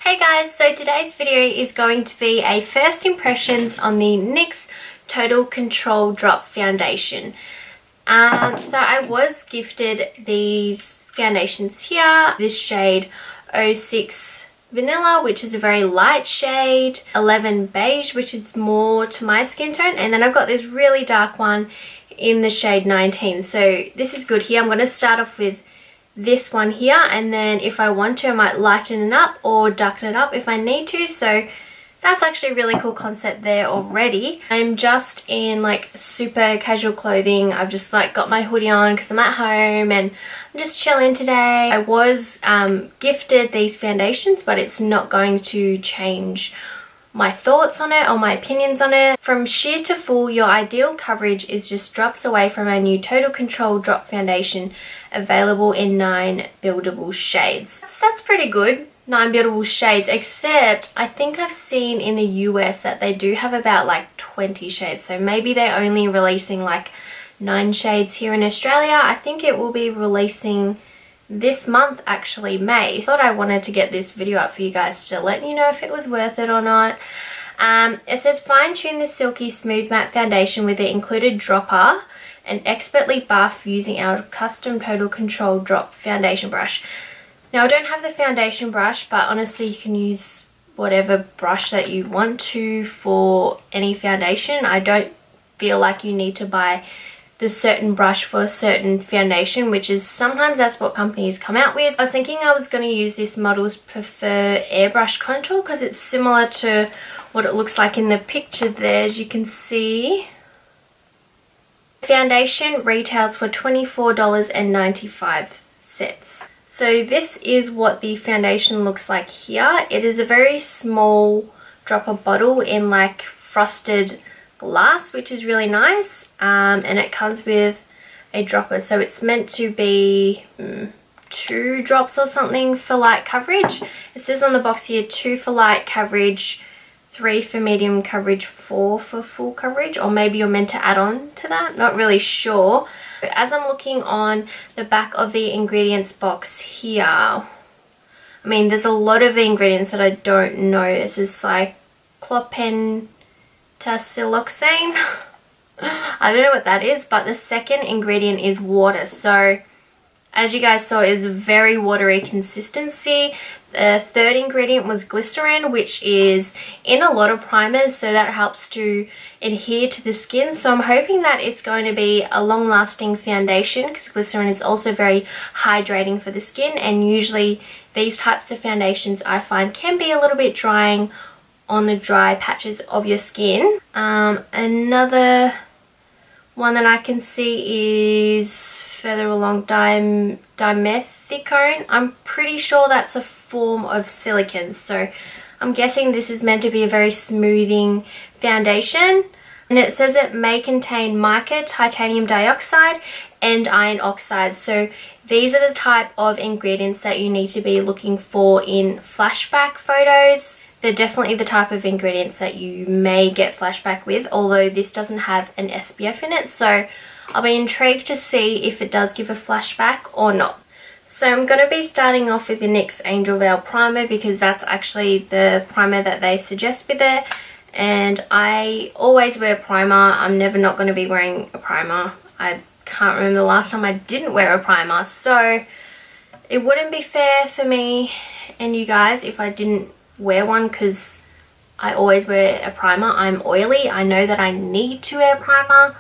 Hey guys, so today's video is going to be a first impressions on the NYX Total Control Drop Foundation. So I was gifted these foundations here, this shade 06 Vanilla, which is a very light shade, 11 Beige, which is more to my skin tone, and then I've got this really dark one in the shade 19. So this is good here. I'm going to start off with this one here, and then if I want to I might lighten it up or darken it up if I need to. So that's actually a really cool concept there already. I'm just in like super casual clothing. I've just like got my hoodie on because I'm at home and I'm just chilling today. I was gifted these foundations, but it's not going to change my thoughts on it or my opinions on it. From sheer to full, your ideal coverage is just drops away from our new Total Control Drop Foundation, available in 9 buildable shades. That's pretty good, 9 buildable shades, except I think I've seen in the US that they do have about like 20 shades, so maybe they're only releasing like 9 shades here in Australia. I think it will be releasing this month, actually, May. Thought I wanted to get this video up for you guys to let you know if it was worth it or not. It says fine tune the silky smooth matte foundation with the included dropper and expertly buff using our custom Total Control Drop foundation brush. Now I don't have the foundation brush, but honestly you can use whatever brush that you want to for any foundation. I don't feel like you need to buy the certain brush for a certain foundation, which is sometimes that's what companies come out with. I was thinking I was going to use this Models Prefer Airbrush Contour because it's similar to what it looks like in the picture there, as you can see. The foundation retails for $24.95. So this is what the foundation looks like here. It is a very small dropper bottle in like frosted glass, which is really nice. And it comes with a dropper, so it's meant to be 2 drops or something for light coverage. It says on the box here 2 for light coverage, 3 for medium coverage, 4 for full coverage, or maybe you're meant to add on to that, not really sure. As I'm looking on the back of the ingredients box here, I mean there's a lot of the ingredients that I don't know. This is cyclopentasiloxane. I don't know what that is, but the second ingredient is water. So as you guys saw, it's very watery consistency. The third ingredient was glycerin, which is in a lot of primers, so that helps to adhere to the skin. So I'm hoping that it's going to be a long-lasting foundation because glycerin is also very hydrating for the skin, and usually these types of foundations I find can be a little bit drying on the dry patches of your skin. Another one that I can see is further along, dimethicone. I'm pretty sure that's a form of silicone, so I'm guessing this is meant to be a very smoothing foundation. And it says it may contain mica, titanium dioxide, and iron oxide. So these are the type of ingredients that you need to be looking for in flashback photos. They're definitely the type of ingredients that you may get flashback with, although this doesn't have an SPF in it, so I'll be intrigued to see if it does give a flashback or not. So I'm going to be starting off with the NYX Angel Veil Primer because that's actually the primer that they suggest with it, and I always wear primer. I'm never not going to be wearing a primer. I can't remember the last time I didn't wear a primer, so it wouldn't be fair for me and you guys if I didn't wear one because I always wear a primer. I'm oily. I know that I need to wear a primer,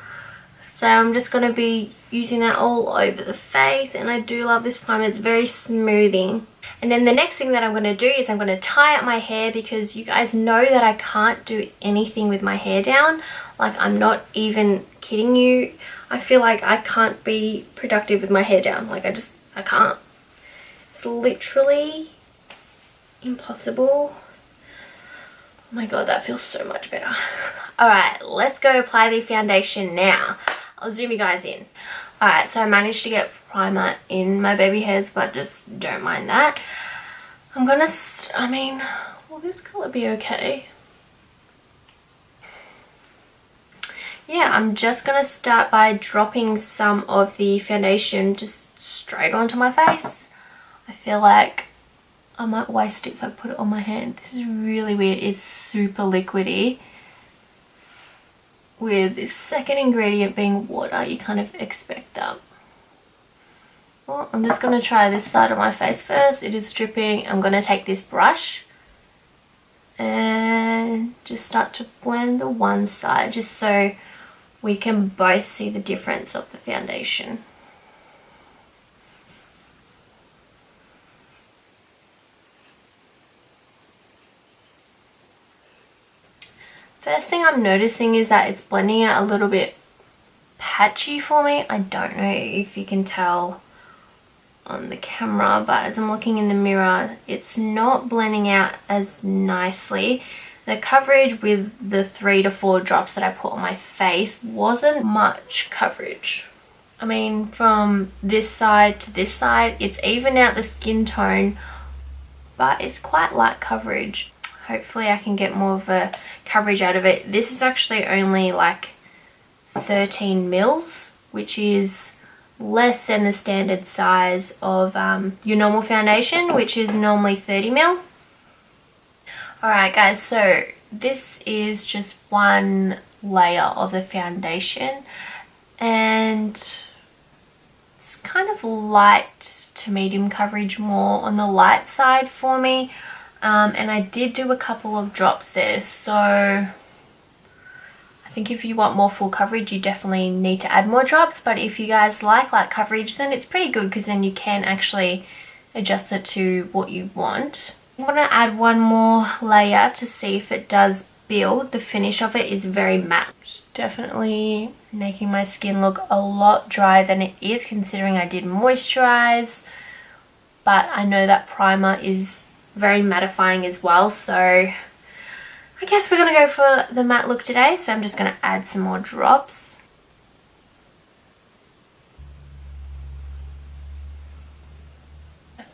so I'm just going to be using that all over the face, and I do love this primer. It's very smoothing. And then the next thing that I'm going to do is I'm going to tie up my hair because you guys know that I can't do anything with my hair down. Like, I'm not even kidding you. I feel like I can't be productive with my hair down. Like, I can't. It's literally impossible. Oh my god, that feels so much better. Alright, let's go apply the foundation now. I'll zoom you guys in. Alright, so I managed to get primer in my baby hairs, but just don't mind that. I'm gonna, will this colour be okay? Yeah, I'm just gonna start by dropping some of the foundation just straight onto my face. I feel like I might waste it if I put it on my hand. This is really weird. It's super liquidy, with this second ingredient being water. You kind of expect that. Well, I'm just going to try this side of my face first. It is dripping. I'm going to take this brush and just start to blend the one side, just so we can both see the difference of the foundation. First thing I'm noticing is that it's blending out a little bit patchy for me. I don't know if you can tell on the camera, but as I'm looking in the mirror, it's not blending out as nicely. The coverage with the 3 to 4 drops that I put on my face wasn't much coverage. I mean, from this side to this side, it's evened out the skin tone, but it's quite light coverage. Hopefully I can get more of a coverage out of it. This is actually only like 13 mils, which is less than the standard size of your normal foundation, which is normally 30 mil. Alright guys, so this is just one layer of the foundation, and it's kind of light to medium coverage, more on the light side for me. And I did do a couple of drops there, so I think if you want more full coverage, you definitely need to add more drops. But if you guys like light coverage, then it's pretty good, because then you can actually adjust it to what you want. I'm going to add one more layer to see if it does build. The finish of it is very matte. Definitely making my skin look a lot drier than it is, considering I did moisturize. But I know that primer is very mattifying as well, so I guess we're going to go for the matte look today. So I'm just going to add some more drops.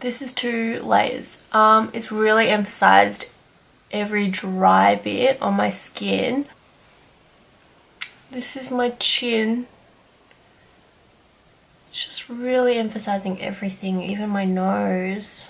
This is 2 layers. It's really emphasized every dry bit on my skin. This is my chin. It's just really emphasizing everything, even my nose.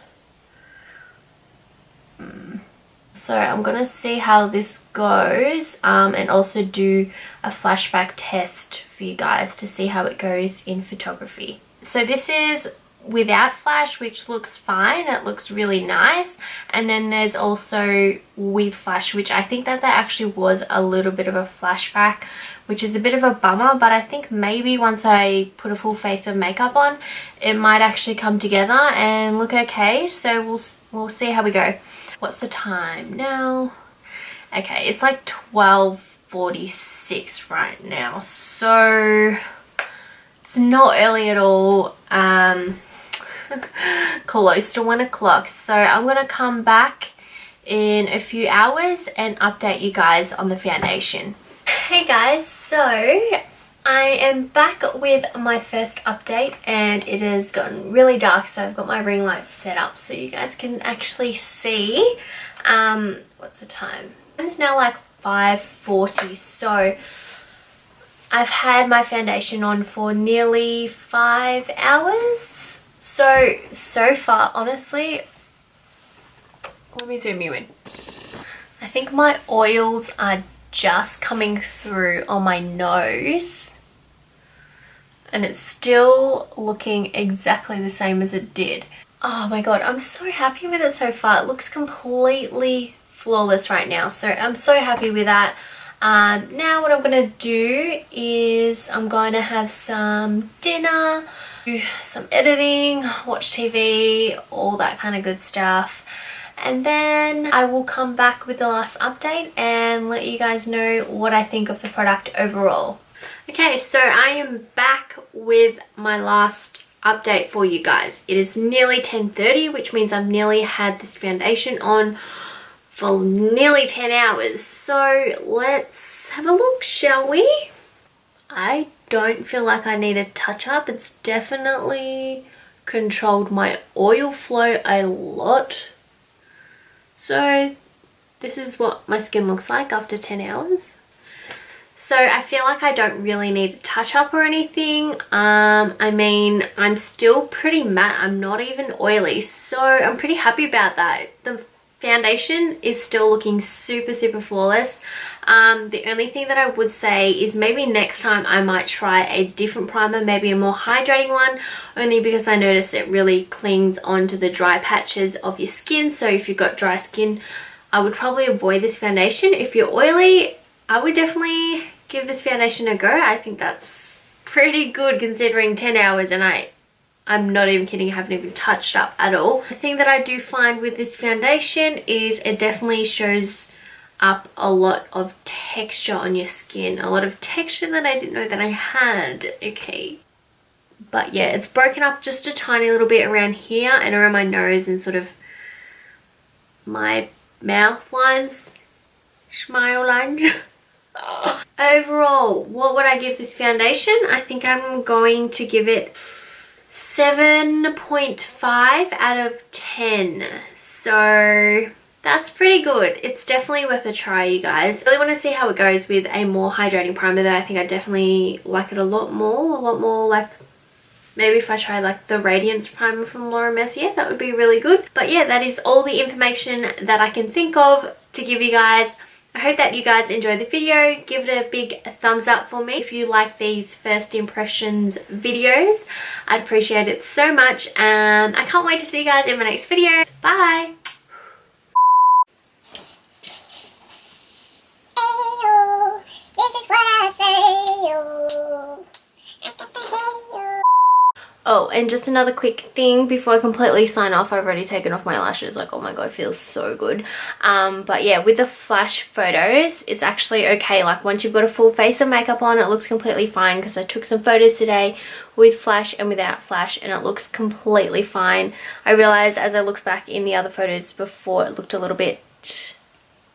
So I'm going to see how this goes, and also do a flashback test for you guys to see how it goes in photography. So this is without flash, which looks fine. It looks really nice. And then there's also with flash, which I think that there actually was a little bit of a flashback, which is a bit of a bummer, but I think maybe once I put a full face of makeup on, it might actually come together and look okay. So we'll see how we go. What's the time now? Okay, it's like 12:46 right now, so it's not early at all. Close to 1 o'clock. So I'm gonna come back in a few hours and update you guys on the foundation. Hey guys, so I am back with my first update, and it has gotten really dark, so I've got my ring light set up so you guys can actually see. What's the time? It's now like 5:40, so I've had my foundation on for nearly 5 hours. So far, honestly, let me zoom you in. I think my oils are just coming through on my nose, and it's still looking exactly the same as it did. Oh my god, I'm so happy with it so far. It looks completely flawless right now, so I'm so happy with that. Now what I'm going to do is I'm going to have some dinner, do some editing, watch TV, all that kind of good stuff. And then I will come back with the last update and let you guys know what I think of the product overall. Okay, so I am back with my last update for you guys. It is nearly 10:30, which means I've nearly had this foundation on for nearly 10 hours. So let's have a look, shall we? I don't feel like I need a touch up. It's definitely controlled my oil flow a lot. So this is what my skin looks like after 10 hours. So I feel like I don't really need a touch up or anything. I mean, I'm still pretty matte. I'm not even oily. So I'm pretty happy about that. The foundation is still looking super, super flawless. The only thing that I would say is maybe next time I might try a different primer, maybe a more hydrating one, only because I notice it really clings onto the dry patches of your skin. So if you've got dry skin, I would probably avoid this foundation. If you're oily, I would definitely give this foundation a go. I think that's pretty good considering 10 hours and I'm not even kidding, I haven't even touched up at all. The thing that I do find with this foundation is it definitely shows up a lot of texture on your skin. A lot of texture that I didn't know that I had. Okay. But yeah, it's broken up just a tiny little bit around here and around my nose and sort of my mouth lines. Smile lines. Overall, what would I give this foundation? I think I'm going to give it 7.5 out of 10. So that's pretty good. It's definitely worth a try, you guys. I really want to see how it goes with a more hydrating primer though. I think I definitely like it a lot more like maybe if I try like the Radiance primer from Laura Mercier, that would be really good. But yeah, that is all the information that I can think of to give you guys. I hope that you guys enjoyed the video. Give it a big thumbs up for me if you like these first impressions videos. I'd appreciate it so much. I can't wait to see you guys in my next video. Bye! Oh, and just another quick thing before I completely sign off. I've already taken off my lashes. Like, oh my god, it feels so good. But yeah, with the flash photos, it's actually okay. Like, once you've got a full face of makeup on, it looks completely fine because I took some photos today with flash and without flash and it looks completely fine. I realized as I looked back in the other photos before, it looked a little bit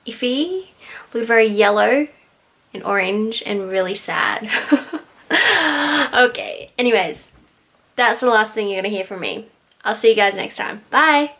iffy. It looked very yellow and orange and really sad. Okay, anyways. That's the last thing you're going to hear from me. I'll see you guys next time. Bye!